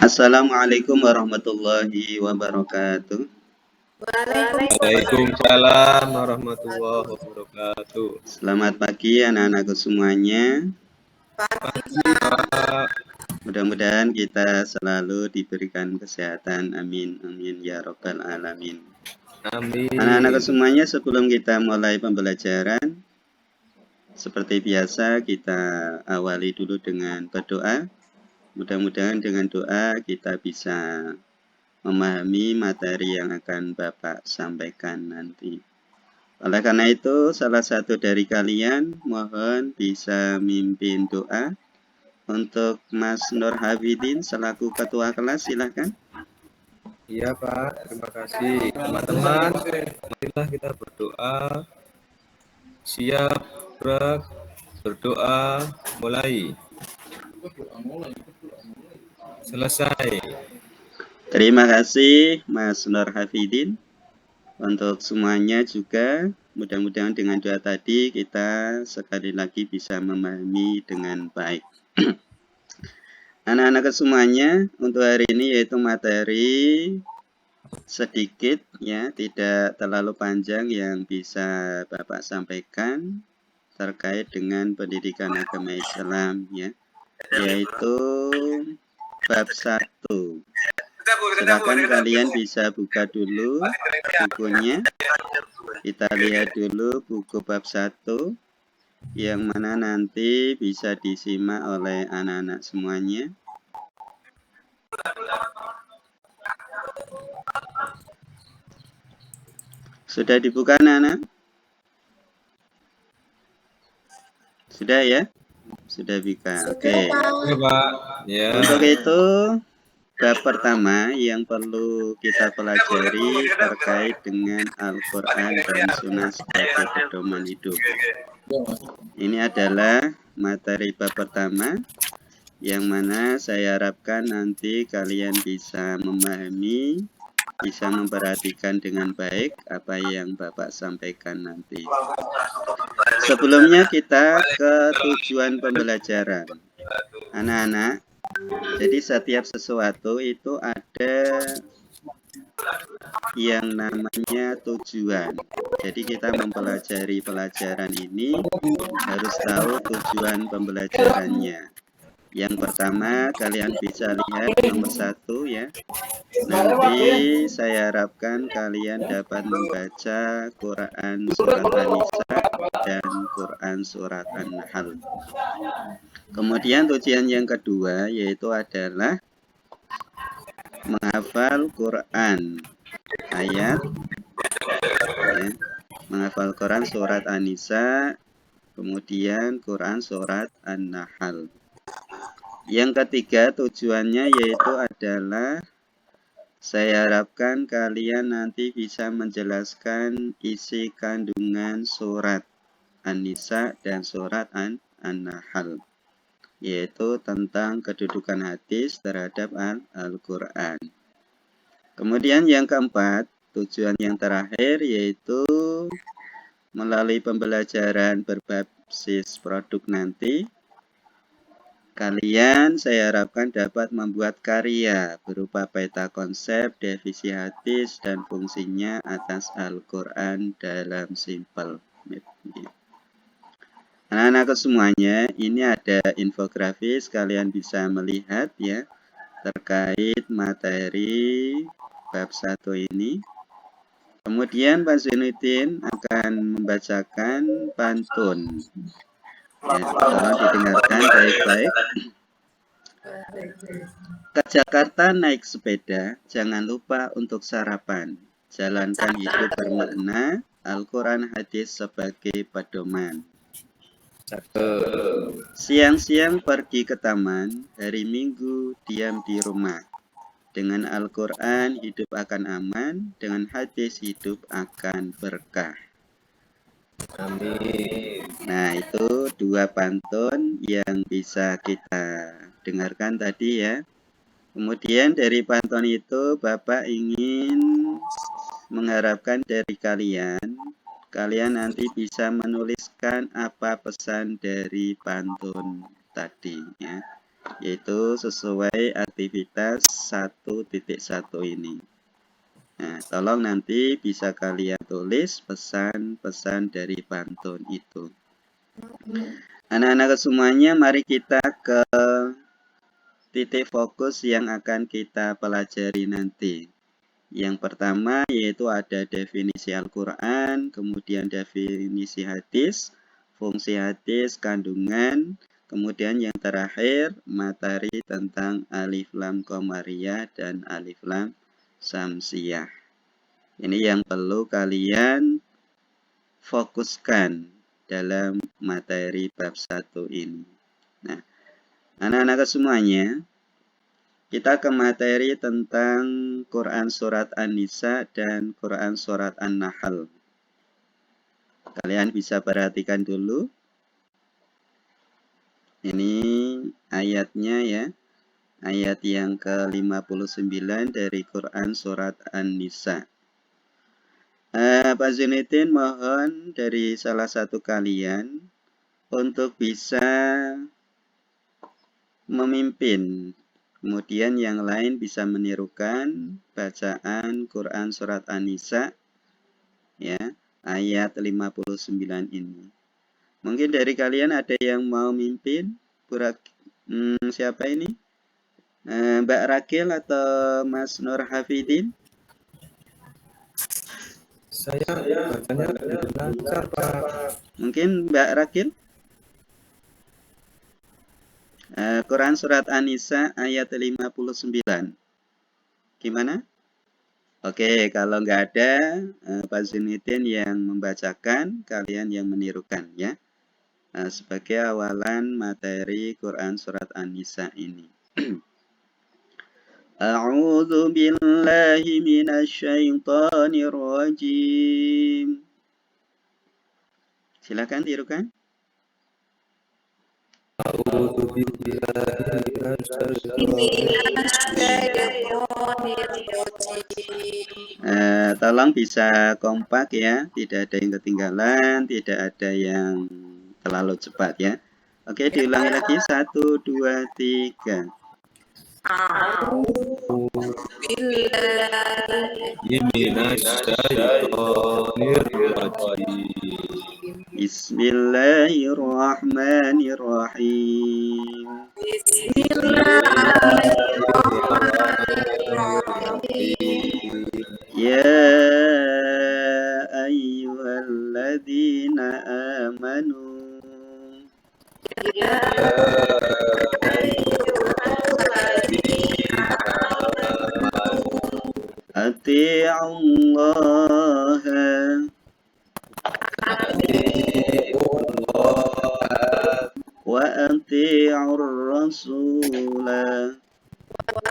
Assalamualaikum warahmatullahi wabarakatuh. Waalaikumsalam warahmatullahi wabarakatuh. Selamat pagi anak-anakku semuanya. Pagi, Pak. Mudah-mudahan kita selalu diberikan kesehatan. Amin, amin ya robbal alamin. Amin. Anak-anakku semuanya, sebelum kita mulai pembelajaran, seperti biasa kita awali dulu dengan berdoa. Mudah-mudahan dengan doa kita bisa memahami materi yang akan Bapak sampaikan nanti. Oleh karena itu, salah satu dari kalian mohon bisa mimpin doa untuk Mas Nur Hafidin selaku ketua kelas, silahkan. Iya, Pak. Terima kasih. Teman-teman, marilah kita berdoa. Siap, gerak, berdoa, mulai. Selesai. Terima kasih Mas Nur Hafidin. Untuk semuanya juga, mudah-mudahan dengan doa tadi kita sekali lagi bisa memahami dengan baik. Anak-anak semuanya, untuk hari ini yaitu materi sedikit ya, tidak terlalu panjang yang bisa Bapak sampaikan terkait dengan pendidikan agama Islam ya, yaitu bab 1. Silakan kalian bisa buka dulu bukunya. Kita lihat dulu buku bab 1 yang mana nanti bisa disimak oleh anak-anak semuanya. Sudah dibuka anak-anak? Sudah ya? Sudah buka. Oke. Oke, Pak. Ya. Untuk itu, bab pertama yang perlu kita pelajari terkait dengan Al-Quran dan Sunnah sebagai pedoman hidup. Ini adalah materi bab pertama yang mana saya harapkan nanti kalian bisa memahami, bisa memperhatikan dengan baik apa yang Bapak sampaikan nanti. Sebelumnya kita ke tujuan pembelajaran. Anak-anak, jadi setiap sesuatu itu ada yang namanya tujuan. Jadi kita mempelajari pelajaran ini harus tahu tujuan pembelajarannya. Yang pertama kalian bisa lihat nomor 1 ya. Nanti saya harapkan kalian dapat membaca Quran Surat An-Nisa dan Quran Surat An-Nahl. Kemudian tujuan yang kedua yaitu adalah menghafal Quran ayat ya, menghafal Quran Surat An-Nisa, kemudian Quran Surat An-Nahl. Yang ketiga tujuannya yaitu adalah saya harapkan kalian nanti bisa menjelaskan isi kandungan surat An-Nisa dan surat An-Nahl, yaitu tentang kedudukan hadis terhadap Al-Quran. Kemudian yang keempat, tujuan yang terakhir yaitu melalui pembelajaran berbasis produk nanti, kalian saya harapkan dapat membuat karya berupa peta konsep, definisi hadis, dan fungsinya atas Al-Quran dalam simple. Anak-anak semuanya, ini ada infografis, kalian bisa melihat ya terkait materi bab 1 ini. Kemudian Pak Zainuddin akan membacakan pantun. Ya, tolong didengarkan baik-baik. Ke Jakarta naik sepeda, jangan lupa untuk sarapan. Jalankan hidup bermakna, Al-Quran hadis sebagai pedoman. Siang-siang pergi ke taman, hari Minggu diam di rumah. Dengan Al-Quran hidup akan aman, dengan hadis hidup akan berkah. Amin. Nah, itu 2 pantun yang bisa kita dengarkan tadi ya. Kemudian dari pantun itu Bapak ingin mengharapkan dari kalian nanti bisa menuliskan apa pesan dari pantun tadi ya. yaitu sesuai aktivitas 1.1 ini. Nah, tolong nanti bisa kalian tulis pesan-pesan dari pantun itu. Anak-anak semuanya, mari kita ke titik fokus yang akan kita pelajari nanti. Yang pertama yaitu ada definisi Al-Quran, kemudian definisi hadis, fungsi hadis, kandungan, kemudian yang terakhir materi tentang alif lam qamariyah dan alif lam samsiyah. Ini yang perlu kalian fokuskan dalam materi bab 1 ini. Nah, anak-anak semuanya, kita ke materi tentang Quran Surat An-Nisa dan Quran Surat An-Nahl. Kalian bisa perhatikan dulu. Ini ayatnya ya. Ayat yang ke-59 dari Quran Surat An-Nisa. Pak Zunidin mohon dari salah satu kalian untuk bisa memimpin. Kemudian yang lain bisa menirukan bacaan Quran Surat An-Nisa ya, ayat 59 ini. Mungkin dari kalian ada yang mau mimpin? Siapa ini? Mbak Rakil atau Mas Nur Hafidin? Saya bacanya lebih lancar, Pak. Mungkin Mbak Rakil? Quran Surat An-Nisa ayat 59. Gimana? Oke, kalau nggak ada Pak Zunidin yang membacakan, kalian yang menirukan ya. Sebagai awalan materi Quran Surat An-Nisa ini. A'udzu billahi minasyaitonir rajim. Silakan tirukan. A'udzu billahi Tolong bisa kompak ya, tidak ada yang ketinggalan, tidak ada yang terlalu cepat ya. Oke, diulangi lagi 1, 2, 3. Bismillahirrahmanirrahim. Ya ayyuhalladzina amanu. Ati'ullaha wa ati'ur rasula wa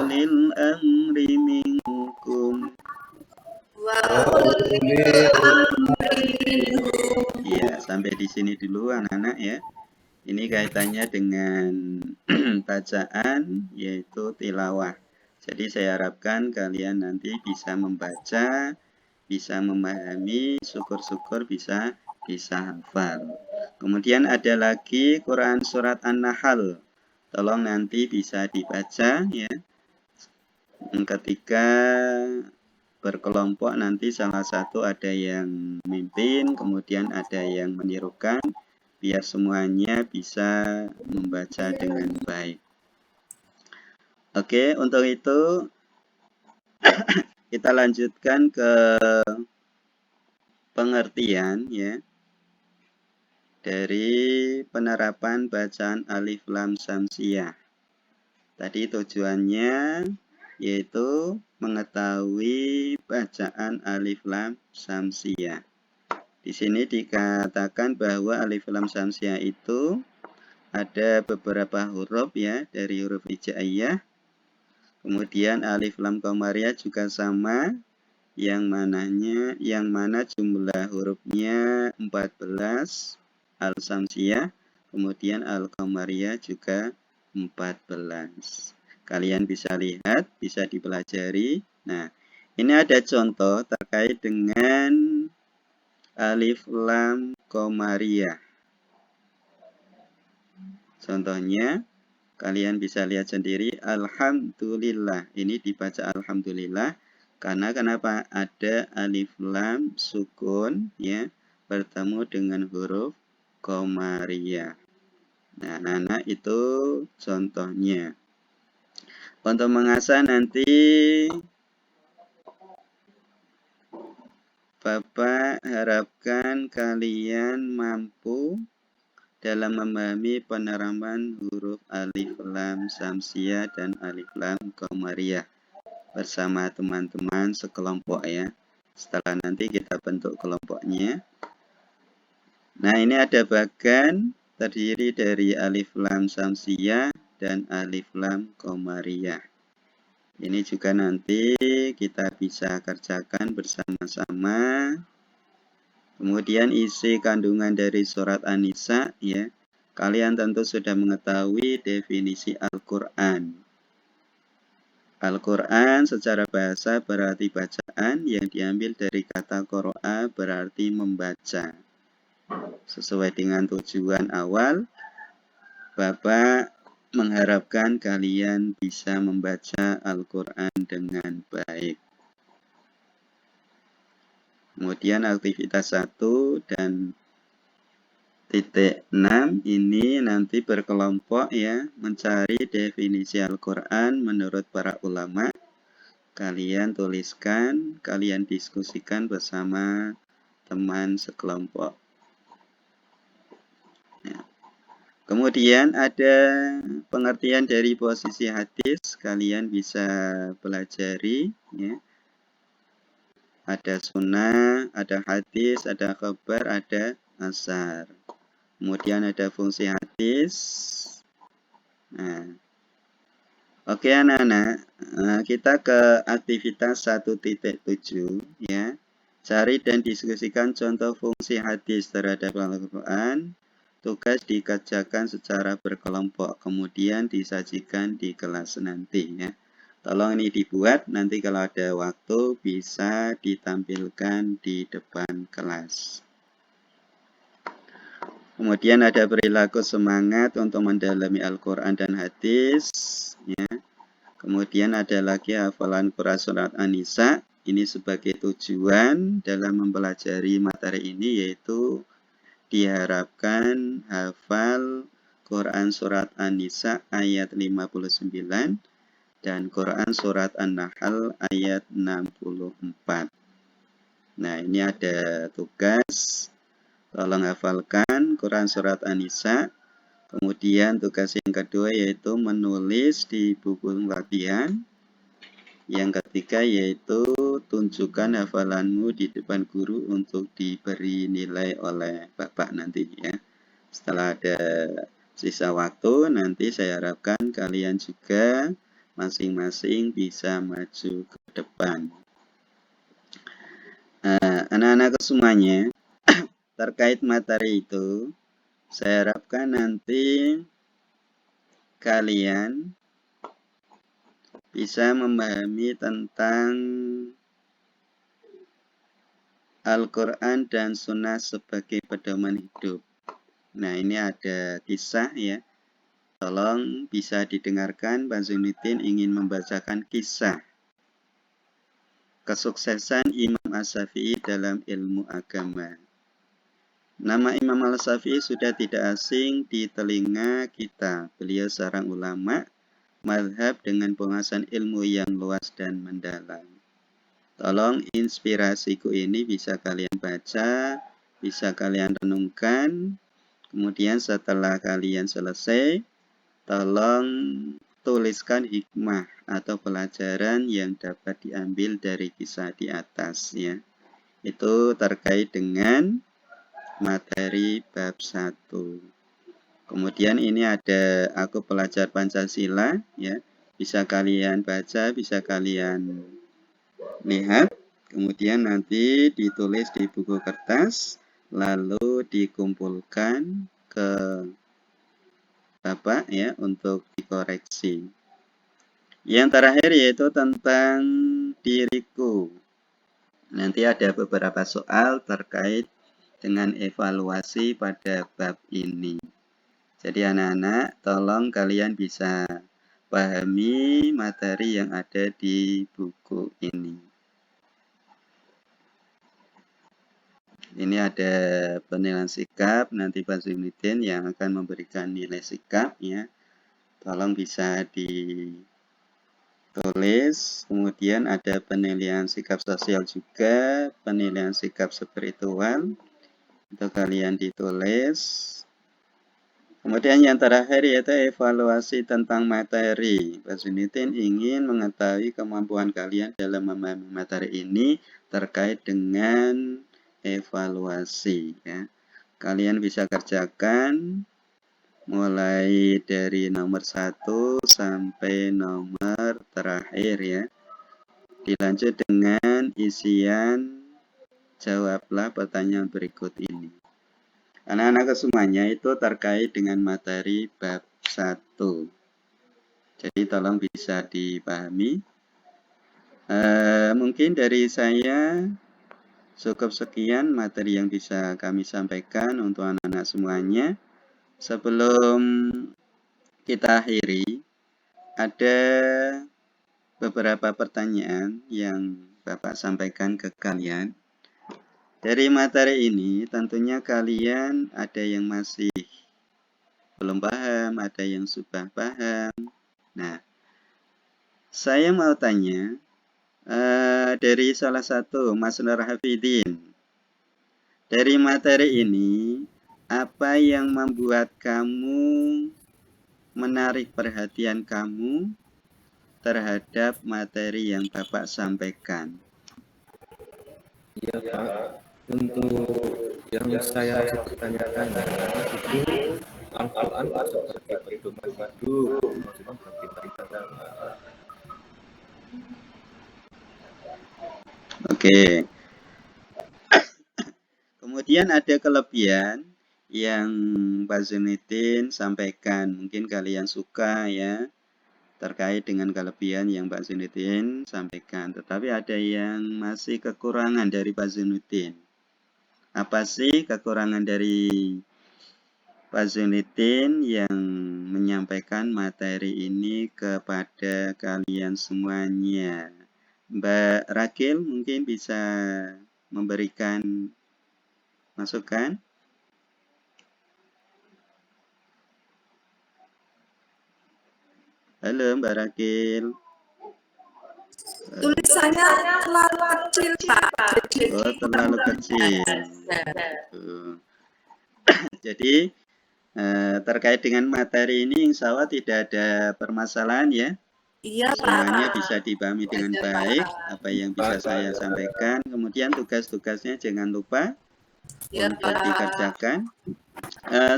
ulil amri minkum. Ya, sampai di sini dulu anak-anak ya. Ini kaitannya dengan bacaan, yaitu tilawah. Jadi saya harapkan kalian nanti bisa membaca, bisa memahami, syukur-syukur bisa hafal. Kemudian ada lagi Quran Surat An-Nahl. Tolong nanti bisa dibaca ya. Ketika berkelompok nanti salah satu ada yang memimpin, kemudian ada yang menirukan, biar semuanya bisa membaca dengan baik. Oke, untuk itu kita lanjutkan ke pengertian ya dari penerapan bacaan alif lam samsiyah. Tadi tujuannya yaitu mengetahui bacaan alif lam samsiyah. Di sini dikatakan bahwa alif lam samsiyah itu ada beberapa huruf ya, dari huruf hijaiyah. Kemudian alif lam qamariyah juga sama, yang mana jumlah hurufnya 14, al samsiyah, kemudian al qamariyah juga 14. Kalian bisa lihat, bisa dipelajari. Nah, ini ada contoh terkait dengan alif lam qamariyah. Contohnya, kalian bisa lihat sendiri, alhamdulillah. Ini dibaca alhamdulillah karena kenapa? Ada alif lam sukun ya bertemu dengan huruf qamariyah. Nah, itu contohnya. Untuk mengasah nanti Bapak harapkan kalian mampu dalam memahami penerapan huruf alif lam samsiah dan alif lam qamariyah bersama teman-teman sekelompok ya. Setelah nanti kita bentuk kelompoknya. Nah, ini ada bagan terdiri dari alif lam samsiah dan alif lam qamariyah. Ini juga nanti kita bisa kerjakan bersama-sama. Kemudian isi kandungan dari surat An-Nisa ya. Kalian tentu sudah mengetahui definisi Al-Qur'an. Al-Qur'an secara bahasa berarti bacaan yang diambil dari kata qara'a berarti membaca. Sesuai dengan tujuan awal, Bapak mengharapkan kalian bisa membaca Al-Qur'an dengan baik. Kemudian aktivitas 1 dan titik 6 ini nanti berkelompok ya, mencari definisi Al-Qur'an menurut para ulama. Kalian tuliskan, kalian diskusikan bersama teman sekelompok. Ya. Kemudian ada pengertian dari posisi hadis, kalian bisa pelajari ya. Ada sunnah, ada hadis, ada khabar, ada asar. Kemudian ada fungsi hadis. Nah, oke anak-anak, kita ke aktivitas 1.7 ya. Cari dan diskusikan contoh fungsi hadis terhadap Al-Quran. Tugas dikerjakan secara berkelompok, kemudian disajikan di kelas nanti ya. Tolong ini dibuat, nanti kalau ada waktu bisa ditampilkan di depan kelas. Kemudian ada perilaku semangat untuk mendalami Al-Quran dan hadis. Ya. Kemudian ada lagi hafalan Quran surat An-Nisa. Ini sebagai tujuan dalam mempelajari materi ini yaitu diharapkan hafal Quran surat An-Nisa ayat 59 dan Quran surat An-Nahl ayat 64. Nah, ini ada tugas. Tolong hafalkan Quran surat An-Nisa. Kemudian tugas yang kedua yaitu menulis di buku latihan. Yang ketiga yaitu tunjukkan hafalanmu di depan guru untuk diberi nilai oleh Bapak nanti ya. Setelah ada sisa waktu, nanti saya harapkan kalian juga masing-masing bisa maju ke depan. Anak-anak semuanya, terkait materi itu, saya harapkan nanti kalian bisa memahami tentang Al-Quran dan Sunnah sebagai pedoman hidup. Nah, ini ada kisah ya. Tolong bisa didengarkan, Pak Zainuddin ingin membacakan kisah kesuksesan Imam Asy-Syafi'i dalam ilmu agama. Nama Imam Asy-Syafi'i sudah tidak asing di telinga kita. Beliau seorang ulama mazhab dengan penguasaan ilmu yang luas dan mendalam. Tolong inspirasiku ini bisa kalian baca, bisa kalian renungkan. Kemudian setelah kalian selesai, tolong tuliskan hikmah atau pelajaran yang dapat diambil dari kisah di atas ya. Itu terkait dengan materi bab 1. Kemudian ini ada aku pelajar Pancasila ya. Bisa kalian baca, bisa kalian lihat. Kemudian nanti ditulis di buku kertas lalu dikumpulkan ke Bapak ya untuk dikoreksi. Yang terakhir yaitu tentang diriku. Nanti ada beberapa soal terkait dengan evaluasi pada bab ini. Jadi anak-anak, tolong kalian bisa pahami materi yang ada di buku ini. Ini ada penilaian sikap, nanti Pak Zainuddin yang akan memberikan nilai sikap ya. Tolong bisa ditulis. Kemudian ada penilaian sikap sosial juga, penilaian sikap spiritual. Untuk kalian ditulis. Kemudian yang terakhir yaitu evaluasi tentang materi. Pak Zainuddin ingin mengetahui kemampuan kalian dalam memahami materi ini terkait dengan evaluasi. Ya. Kalian bisa kerjakan mulai dari nomor 1 sampai nomor terakhir ya. Dilanjut dengan isian jawablah pertanyaan berikut ini. Anak-anak semuanya itu terkait dengan materi bab 1. Jadi tolong bisa dipahami. Mungkin dari saya cukup sekian materi yang bisa kami sampaikan untuk anak-anak semuanya. Sebelum kita akhiri, ada beberapa pertanyaan yang Bapak sampaikan ke kalian. Dari materi ini tentunya kalian ada yang masih belum paham, ada yang sudah paham. Nah, saya mau tanya dari salah satu Mas Nur Hafidin. Dari materi ini, apa yang membuat kamu menarik perhatian kamu terhadap materi yang Bapak sampaikan? Iya Pak, untuk yang saya tanyakan itu Al-Quran seperti pedoman hidup, maksudnya bagi kita. Oke. Kemudian ada kelebihan yang Pak Zainuddin sampaikan. Mungkin kalian suka ya terkait dengan kelebihan yang Pak Zainuddin sampaikan. Tetapi ada yang masih kekurangan dari Pak Zainuddin. Apa sih kekurangan dari Pak Zainuddin yang menyampaikan materi ini kepada kalian semuanya? Mbak Rakil mungkin bisa memberikan masukan? Halo Mbak Rakil. Tulisannya terlalu kecil Pak. Oh, terlalu kecil. Jadi terkait dengan materi ini insya Allah tidak ada permasalahan ya. Iya Pak. Semuanya bisa dipahami dengan baik apa yang bisa saya sampaikan. Kemudian tugas-tugasnya jangan lupa untuk dikerjakan.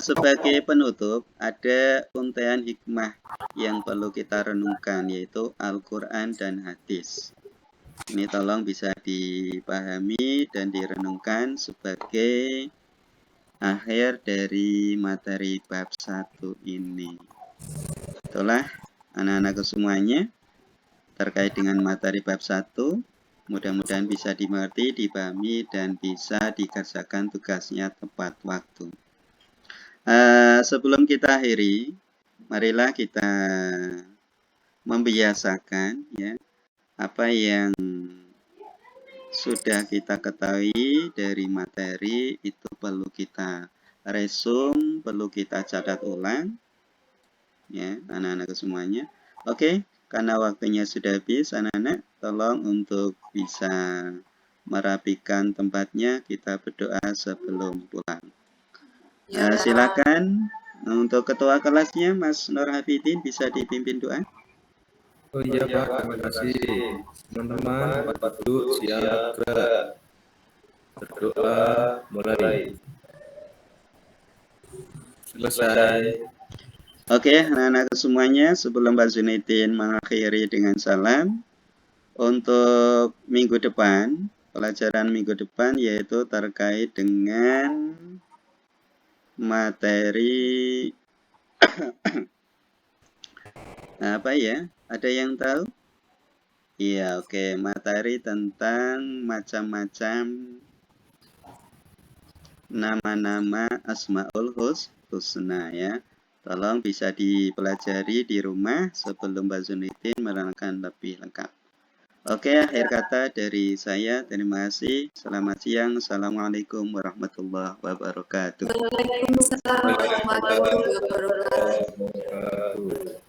Sebagai penutup, ada untaian hikmah yang perlu kita renungkan, yaitu Al-Quran dan hadis. Ini tolong bisa dipahami dan direnungkan sebagai akhir dari materi bab 1 ini. Itulah anak-anak semuanya terkait dengan materi bab 1. Mudah-mudahan bisa dimengerti, dipahami, dan bisa dikerjakan tugasnya tepat waktu. Sebelum kita akhiri, marilah kita membiasakan ya apa yang sudah kita ketahui dari materi itu perlu kita resum, perlu kita catat ulang ya anak-anak semuanya. Oke, karena waktunya sudah habis, anak-anak tolong untuk bisa merapikan tempatnya, kita berdoa sebelum pulang. Silakan untuk ketua kelasnya Mas Nur Hafidin bisa dipimpin doa. Oh iya Pak, terima kasih. Teman-teman, Bapak duduk siap gerak. Berdoa mulai. Selesai. Oke, anak-anak semuanya, sebelum Pak Zainuddin mengakhiri dengan salam, untuk minggu depan, pelajaran minggu depan yaitu terkait dengan materi apa ya? Ada yang tahu? Iya, oke. Materi tentang macam-macam nama-nama Asmaul Husna ya. Tolong bisa dipelajari di rumah sebelum Mbak Zunitin menerangkan lebih lengkap. Oke, akhir kata dari saya. Terima kasih. Selamat siang. Assalamualaikum warahmatullahi wabarakatuh. Waalaikumsalam warahmatullahi wabarakatuh. Wabarakatuh.